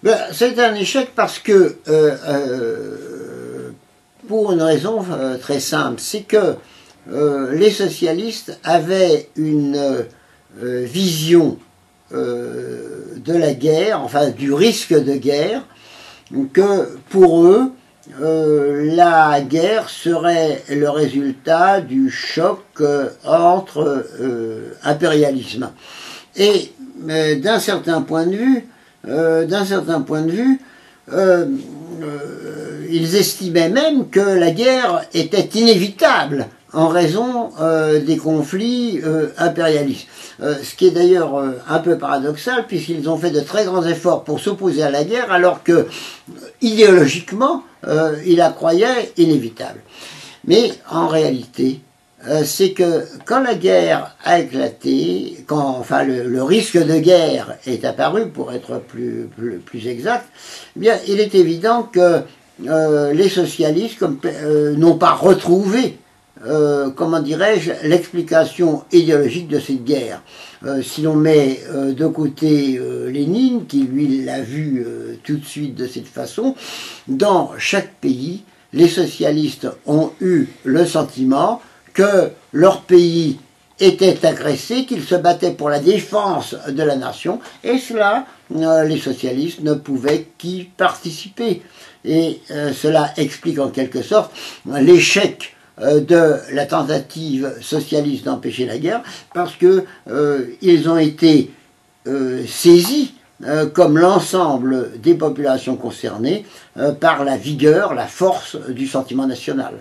Ben, c'est un échec parce que, pour une raison très simple, c'est que les socialistes avaient une vision de la guerre, enfin du risque de guerre, que pour eux, la guerre serait le résultat du choc entre impérialismes. Et d'un certain point de vue, euh, ils estimaient même que la guerre était inévitable en raison des conflits impérialistes. Ce qui est d'ailleurs un peu paradoxal, puisqu'ils ont fait de très grands efforts pour s'opposer à la guerre, alors que, idéologiquement, ils la croyaient inévitable. Mais en réalité, c'est que quand la guerre a éclaté, quand enfin le risque de guerre est apparu, pour être plus exact, eh bien, il est évident que les socialistes n'ont pas retrouvé, comment dirais-je, l'explication idéologique de cette guerre. Si l'on met de côté Lénine, qui lui l'a vu tout de suite de cette façon, dans chaque pays, les socialistes ont eu le sentiment que leur pays était agressé, qu'ils se battaient pour la défense de la nation, et cela, les socialistes ne pouvaient qu'y participer. Et cela explique en quelque sorte l'échec de la tentative socialiste d'empêcher la guerre, parce que ils ont été saisis comme l'ensemble des populations concernées par la vigueur, la force du sentiment national.